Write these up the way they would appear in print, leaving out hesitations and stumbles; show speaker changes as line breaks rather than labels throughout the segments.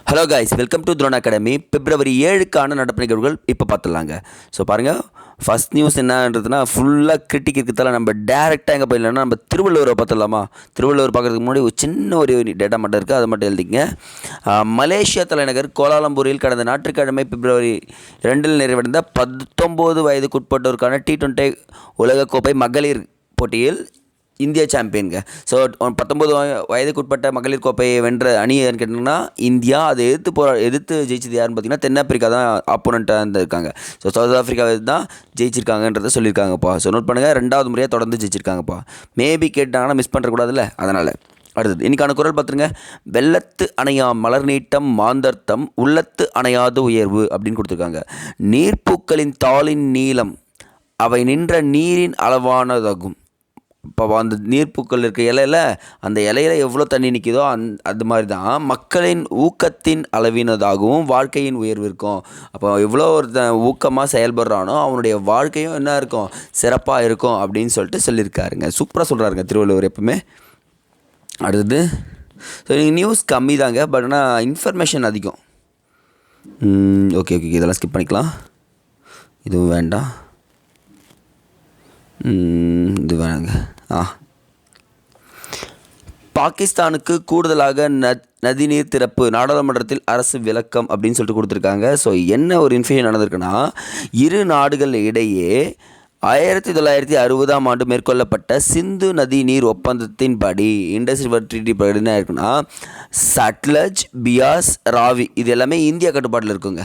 Hello guys, welcome to துரோன் academy. February 7க்கான நடப்பு நிகழ்வுகள் இப்போ பார்த்துடலாங்க. ஸோ பாருங்கள், ஃபஸ்ட் நியூஸ் என்னன்றதுனா ஃபுல்லாக கிரிட்டிக் இருக்கிறதால நம்ம டேரெக்டாக எங்கே போயிடலாம்னா நம்ம திருவள்ளுவரை பார்த்துடலாமா. திருவள்ளுவர் பார்க்குறதுக்கு முன்னாடி ஒரு சின்ன ஒரு டேட்டா மட்டும் இருக்குது, அதை மட்டும் எழுதிங்க. மலேசியா தலைநகர் கோலாலம்பூரில் கடந்த ஞாயிற்றுக்கிழமை பிப்ரவரி 2 நிறைவடைந்த 19 வயதுக்குட்பட்டோருக்கான T20 உலகக்கோப்பை மகளிர் போட்டியில் இந்தியா சாம்பியனுங்க. ஸோ 19 வயதுக்குட்பட்ட மகளிர் கோப்பையை வென்ற அணி யாருன்னு கேட்டிங்கன்னா இந்தியா. அதை எதிர்த்து ஜெயிச்சது யாருன்னு பார்த்தீங்கன்னா தென்னாப்பிரிக்கா தான் ஆப்போனண்ட்டாக இருக்காங்க. ஸோ சவுத் ஆஃப்ரிக்கா தான் ஜெயிச்சிருக்காங்கன்றதை சொல்லியிருக்காங்கப்பா. ஸோ நோட் பண்ணுங்கள், 2வது முறையாக தொடர்ந்து ஜெயிச்சிருக்காங்கப்பா. மேபி கேட்டாங்கன்னா மிஸ் பண்ணுறக்கூடாதுல்ல, அதனால். அடுத்தது இன்றைக்கான குரல் பார்த்துருங்க. வெள்ளத்து அணையா மலர் நீட்டம் மாந்தர்த்தம் உள்ளத்து அணையாது உயர்வு அப்படின்னு கொடுத்துருக்காங்க. நீர்ப்பூக்களின் தாளின் நீளம் அவை நின்ற நீரின் அளவானதாகும். இப்போ அந்த நீர்ப்பூக்கள் இருக்க இலையில் அந்த இலையில் எவ்வளோ தண்ணி நிற்கிதோ அது மாதிரி தான் மக்களின் ஊக்கத்தின் அளவினதாகவும் வாழ்க்கையின் உயர்வு இருக்கும். அப்போ எவ்வளோ ஒரு ஊக்கமாக செயல்படுறானோ அவனுடைய வாழ்க்கையும் என்ன இருக்கும், சிறப்பாக இருக்கும் அப்படின்னு சொல்லிட்டு சொல்லியிருக்காருங்க. சூப்பராக சொல்கிறாருங்க திருவள்ளுவர் எப்பவுமே. அடுத்தது, ஸோ நியூஸ் கம்மி தாங்க, பட் ஆனால் இன்ஃபர்மேஷன் அதிகம். ஓகே, இதெல்லாம் ஸ்கிப் பண்ணிக்கலாம். இதுவும் வேண்டாம், இது வேணாங்க. பாகிஸ்தானுக்கு கூடுதலாக நதிநீர் திறப்பு நாடாளுமன்றத்தில் அரசு விளக்கம் அப்படின்னு சொல்லிட்டு கொடுத்துருக்காங்க. ஸோ என்ன ஒரு இன்ஃபர்மேஷன் நடந்திருக்குன்னா, இரு நாடுகள் இடையே 1960ஆம் ஆண்டு மேற்கொள்ளப்பட்ட சிந்து நதி நீர் ஒப்பந்தத்தின்படி இண்டஸ் ரிவர் ட்ரீட்டி படி என்ன இருக்குன்னா, சட்லஜ், பியாஸ், ராவி இது எல்லாமே இந்தியா கட்டுப்பாட்டில் இருக்குங்க.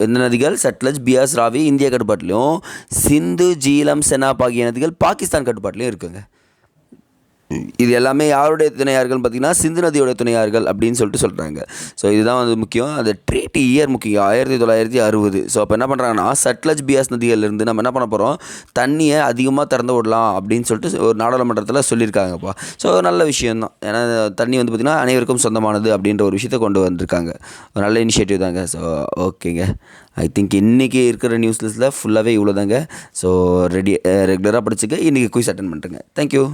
இந்த நதிகள் சட்லஜ், பியாஸ், ராவி இந்தியா கட்டுப்பாட்டிலையும், சிந்து, ஜீலம், செனாப் ஆகிய நதிகள் பாகிஸ்தான் கட்டுப்பாட்டிலையும் இருக்குங்க. இது எல்லாமே யாருடைய துணையார்கள் பார்த்தீங்கன்னா சிந்து நதியோட துணையார்கள் அப்படின்னு சொல்லிட்டு சொல்கிறாங்க. ஸோ இதுதான் வந்து முக்கியம். அந்த ட்ரீட்டி இயர் முக்கியம், 1960. ஸோ அப்போ என்ன பண்ணுறாங்கன்னா, சட்லஜ், பியாஸ் நதிகள்லேருந்து நம்ம என்ன பண்ண போகிறோம், தண்ணியை அதிகமாக திறந்து விடலாம் அப்படின்னு சொல்லிட்டு ஒரு நாடாளுமன்றத்தில் சொல்லியிருக்காங்கப்பா. ஸோ நல்ல விஷயந்தான். ஏன்னா தண்ணி வந்து பார்த்திங்கன்னா அனைவருக்கும் சொந்தமானது அப்படின்ற ஒரு விஷயத்தை கொண்டு வந்திருக்காங்க. ஒரு நல்ல இனிஷியேட்டிவ் தாங்க. ஸோ ஓகேங்க, ஐ திங்க் இன்றைக்கி இருக்கிற நியூஸ் லிஸ்ட்டில் ஃபுல்லாகவே இவ்வளோ தாங்க. ஸோ ரெகுலராக படிச்சுக்க இன்றைக்கி குயிஸ் அட்டன் பண்ணுறேங்க. தேங்க்யூ.